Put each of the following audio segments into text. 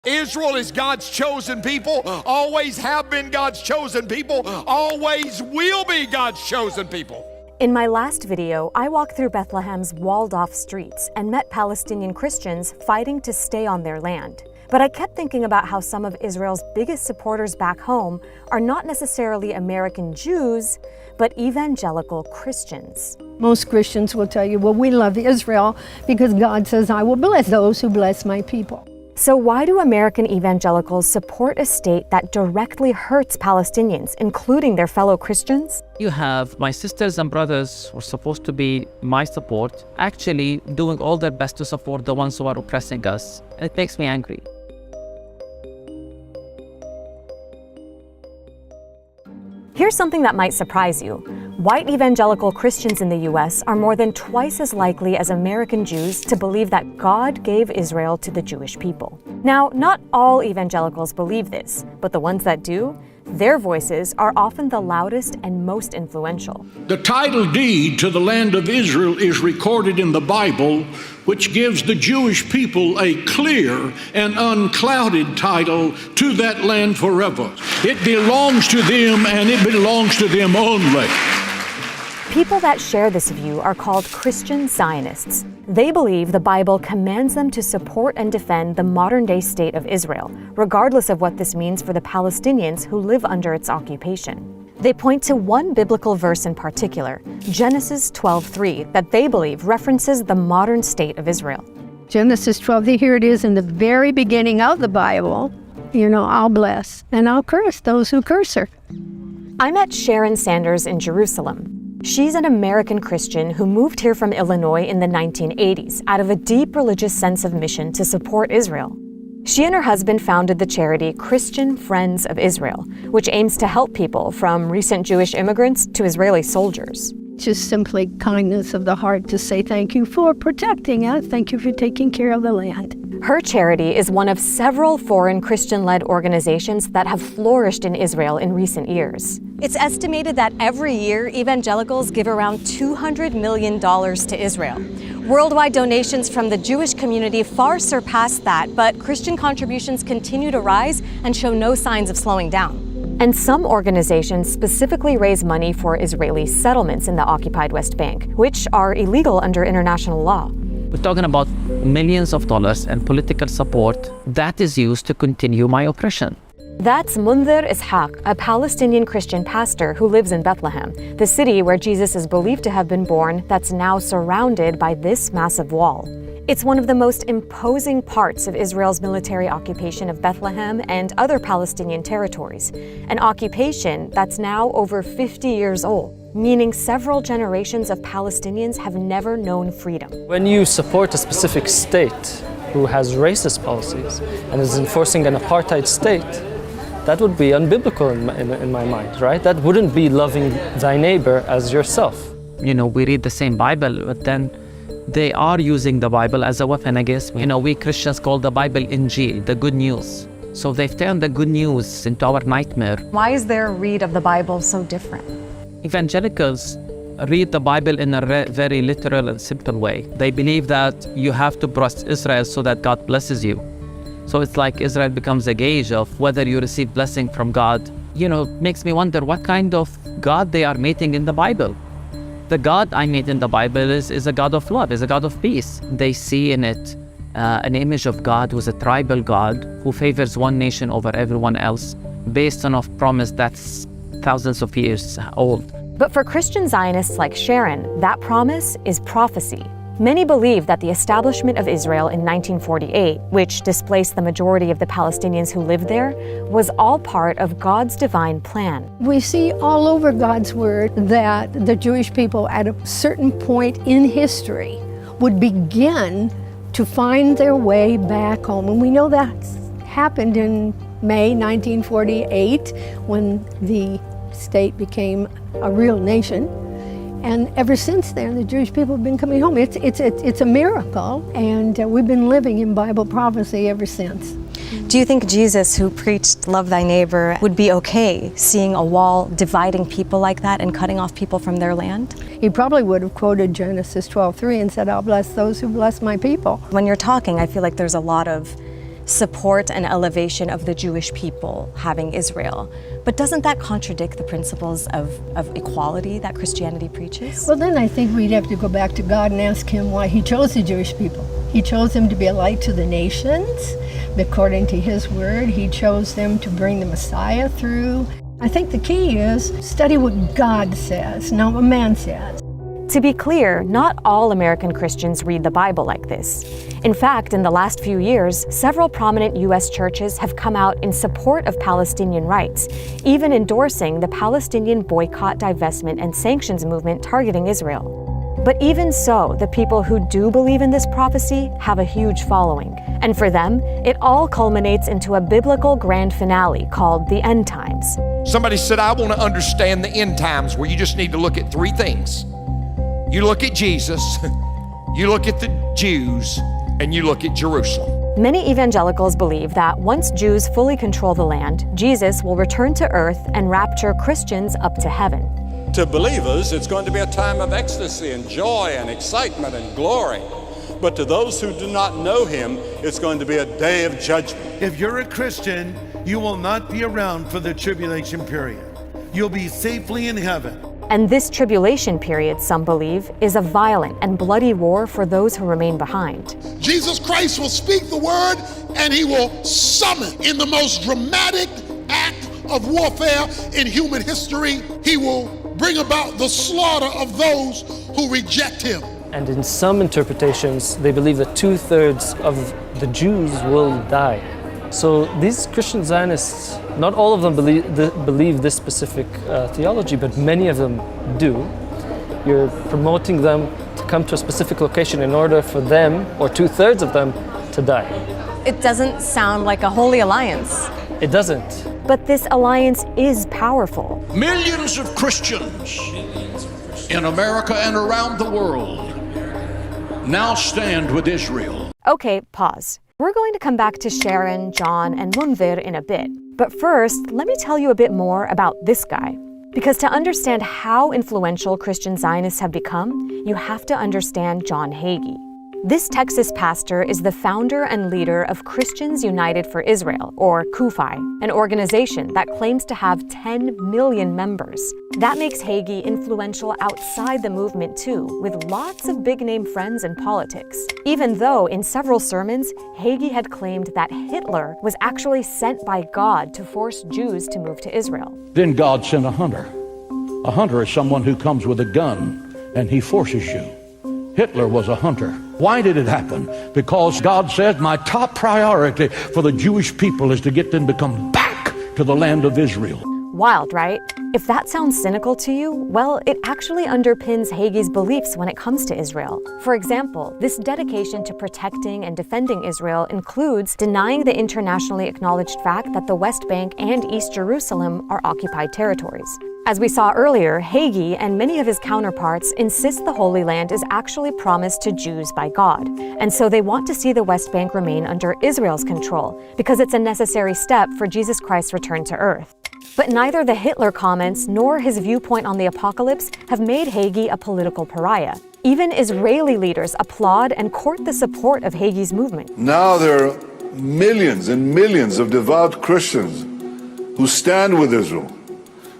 Israel is God's chosen people, always have been God's chosen people, always will be God's chosen people. In my last video, I walked through Bethlehem's walled-off streets and met Palestinian Christians fighting to stay on their land. But I kept thinking about how some of Israel's biggest supporters back home are not necessarily American Jews, but evangelical Christians. Most Christians will tell you, well, we love Israel because God says, I will bless those who bless my people. So why do American evangelicals support a state that directly hurts Palestinians, including their fellow Christians? You have my sisters and brothers who are supposed to be my support, actually doing all their best to support the ones who are oppressing us. And it makes me angry. Here's something that might surprise you. White evangelical Christians in the U.S. are more than twice as likely as American Jews to believe that God gave Israel to the Jewish people. Now, not all evangelicals believe this, but the ones that do, their voices are often the loudest and most influential. The title deed to the land of Israel is recorded in the Bible, which gives the Jewish people a clear and unclouded title to that land forever. It belongs to them, and it belongs to them only. People that share this view are called Christian Zionists. They believe the Bible commands them to support and defend the modern-day state of Israel, regardless of what this means for the Palestinians who live under its occupation. They point to one biblical verse in particular, Genesis 12:3, that they believe references the modern state of Israel. Genesis 12, here it is in the very beginning of the Bible. I'll bless and I'll curse those who curse her. I met Sharon Sanders in Jerusalem. She's an American Christian who moved here from Illinois in the 1980s out of a deep religious sense of mission to support Israel. She and her husband founded the charity Christian Friends of Israel, which aims to help people from recent Jewish immigrants to Israeli soldiers. Just simply kindness of the heart to say thank you for protecting us. Thank you for taking care of the land. Her charity is one of several foreign Christian-led organizations that have flourished in Israel in recent years. It's estimated that every year evangelicals give around $200 million to Israel. Worldwide donations from the Jewish community far surpass that, but Christian contributions continue to rise and show no signs of slowing down. And some organizations specifically raise money for Israeli settlements in the occupied West Bank, which are illegal under international law. We're talking about millions of dollars and political support that is used to continue my oppression. That's Munzir Ishaq, a Palestinian Christian pastor who lives in Bethlehem, the city where Jesus is believed to have been born, that's now surrounded by this massive wall. It's one of the most imposing parts of Israel's military occupation of Bethlehem and other Palestinian territories, an occupation that's now over 50 years old, meaning several generations of Palestinians have never known freedom. When you support a specific state who has racist policies and is enforcing an apartheid state, that would be unbiblical in my mind, right? That wouldn't be loving thy neighbor as yourself. We read the same Bible, but then they are using the Bible as a weapon against me. We Christians call the Bible Injil, the good news. So they've turned the good news into our nightmare. Why is their read of the Bible so different? Evangelicals read the Bible in a very literal and simple way. They believe that you have to bless Israel so that God blesses you. So it's like Israel becomes a gauge of whether you receive blessing from God. Makes me wonder what kind of God they are meeting in the Bible. The God I meet in the Bible is a God of love, is a God of peace. They see in it an image of God who's a tribal God who favors one nation over everyone else based on a promise that's thousands of years old. But for Christian Zionists like Sharon, that promise is prophecy. Many believe that the establishment of Israel in 1948, which displaced the majority of the Palestinians who lived there, was all part of God's divine plan. We see all over God's word that the Jewish people at a certain point in history would begin to find their way back home. And we know that's happened in May 1948 when the state became a real nation. And ever since then, the Jewish people have been coming home. It's a miracle, and we've been living in Bible prophecy ever since. Do you think Jesus, who preached love thy neighbor, would be okay seeing a wall dividing people like that and cutting off people from their land? He probably would have quoted Genesis 12:3 and said, I'll bless those who bless my people. When you're talking, I feel like there's a lot of support an elevation of the Jewish people having Israel. But doesn't that contradict the principles of equality that Christianity preaches? Well, then I think we'd have to go back to God and ask him why he chose the Jewish people. He chose them to be a light to the nations. According to his word, he chose them to bring the Messiah through. I think the key is study what God says, not what man says. To be clear, not all American Christians read the Bible like this. In fact, in the last few years, several prominent U.S. churches have come out in support of Palestinian rights, even endorsing the Palestinian boycott, divestment, and sanctions movement targeting Israel. But even so, the people who do believe in this prophecy have a huge following. And for them, it all culminates into a biblical grand finale called the end times. Somebody said, I want to understand the end times, where you just need to look at three things. You look at Jesus, you look at the Jews, and you look at Jerusalem. Many evangelicals believe that once Jews fully control the land, Jesus will return to earth and rapture Christians up to heaven. To believers, it's going to be a time of ecstasy and joy and excitement and glory. But to those who do not know him, it's going to be a day of judgment. If you're a Christian, you will not be around for the tribulation period. You'll be safely in heaven. And this tribulation period, some believe, is a violent and bloody war for those who remain behind. Jesus Christ will speak the word, and he will summon, in the most dramatic act of warfare in human history, he will bring about the slaughter of those who reject him. And in some interpretations, they believe that 2/3 of the Jews will die. So these Christian Zionists, not all of them believe this specific theology, but many of them do. You're promoting them to come to a specific location in order for them, or 2/3 of them, to die. It doesn't sound like a holy alliance. It doesn't. But this alliance is powerful. Millions of Christians in America and around the world now stand with Israel. Okay, pause. We're going to come back to Sharon, John, and Munvir in a bit. But first, let me tell you a bit more about this guy. Because to understand how influential Christian Zionists have become, you have to understand John Hagee. This Texas pastor is the founder and leader of Christians United for Israel, or CUFI, an organization that claims to have 10 million members. That makes Hagee influential outside the movement too, with lots of big-name friends in politics. Even though in several sermons, Hagee had claimed that Hitler was actually sent by God to force Jews to move to Israel. Then God sent a hunter. A hunter is someone who comes with a gun and he forces you. Hitler was a hunter. Why did it happen? Because God said, my top priority for the Jewish people is to get them to come back to the land of Israel. Wild, right? If that sounds cynical to you, well, it actually underpins Hagee's beliefs when it comes to Israel. For example, this dedication to protecting and defending Israel includes denying the internationally acknowledged fact that the West Bank and East Jerusalem are occupied territories. As we saw earlier, Hagee and many of his counterparts insist the Holy Land is actually promised to Jews by God. And so they want to see the West Bank remain under Israel's control, because it's a necessary step for Jesus Christ's return to earth. But neither the Hitler comments nor his viewpoint on the apocalypse have made Hagee a political pariah. Even Israeli leaders applaud and court the support of Hagee's movement. Now there are millions and millions of devout Christians who stand with Israel.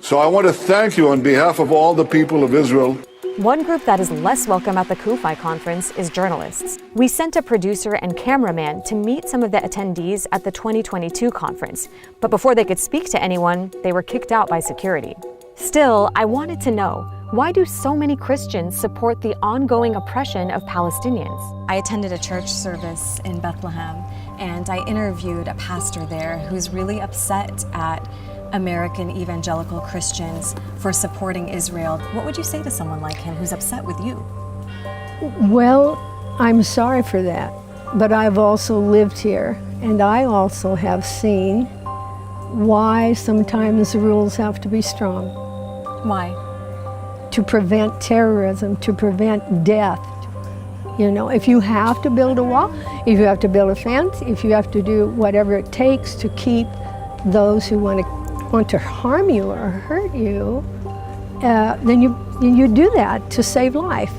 So I want to thank you on behalf of all the people of Israel. One group that is less welcome at the CUFI conference is journalists. We sent a producer and cameraman to meet some of the attendees at the 2022 conference, but before they could speak to anyone, they were kicked out by security. Still, I wanted to know, why do so many Christians support the ongoing oppression of Palestinians? I attended a church service in Bethlehem, and I interviewed a pastor there who's really upset at American evangelical Christians for supporting Israel. What would you say to someone like him who's upset with you? Well, I'm sorry for that, but I've also lived here, and I also have seen why sometimes the rules have to be strong. Why? To prevent terrorism, to prevent death. You know, if you have to build a wall, if you have to build a fence, if you have to do whatever it takes to keep those who want to harm you or hurt you, then you do that to save life.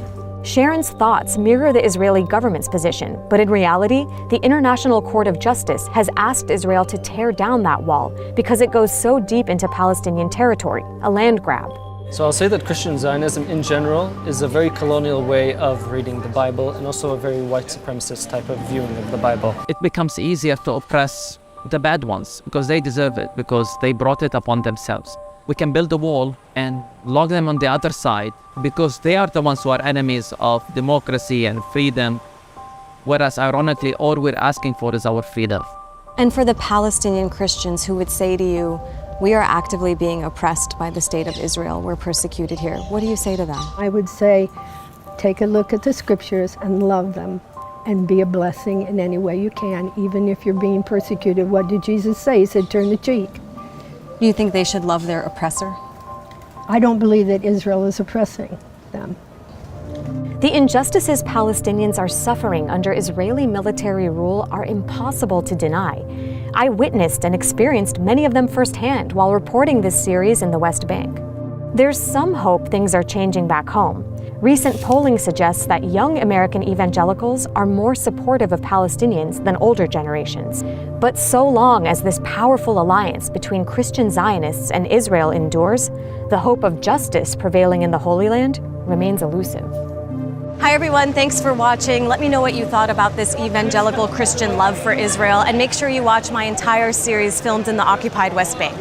Sharon's thoughts mirror the Israeli government's position, but in reality, the International Court of Justice has asked Israel to tear down that wall because it goes so deep into Palestinian territory, a land grab. So I'll say that Christian Zionism in general is a very colonial way of reading the Bible and also a very white supremacist type of viewing of the Bible. It becomes easier to oppress the bad ones because they deserve it, because they brought it upon themselves. We can build a wall and lock them on the other side because they are the ones who are enemies of democracy and freedom, whereas ironically all we're asking for is our freedom. And for the Palestinian Christians who would say to you, we are actively being oppressed by the state of Israel, we're persecuted here, what do you say to them? I would say, take a look at the scriptures and love them and be a blessing in any way you can, even if you're being persecuted. What did Jesus say? He said, turn the cheek. Do you think they should love their oppressor? I don't believe that Israel is oppressing them. The injustices Palestinians are suffering under Israeli military rule are impossible to deny. I witnessed and experienced many of them firsthand while reporting this series in the West Bank. There's some hope things are changing back home. Recent polling suggests that young American evangelicals are more supportive of Palestinians than older generations. But so long as this powerful alliance between Christian Zionists and Israel endures, the hope of justice prevailing in the Holy Land remains elusive. Hi everyone, thanks for watching. Let me know what you thought about this evangelical Christian love for Israel, and make sure you watch my entire series filmed in the occupied West Bank.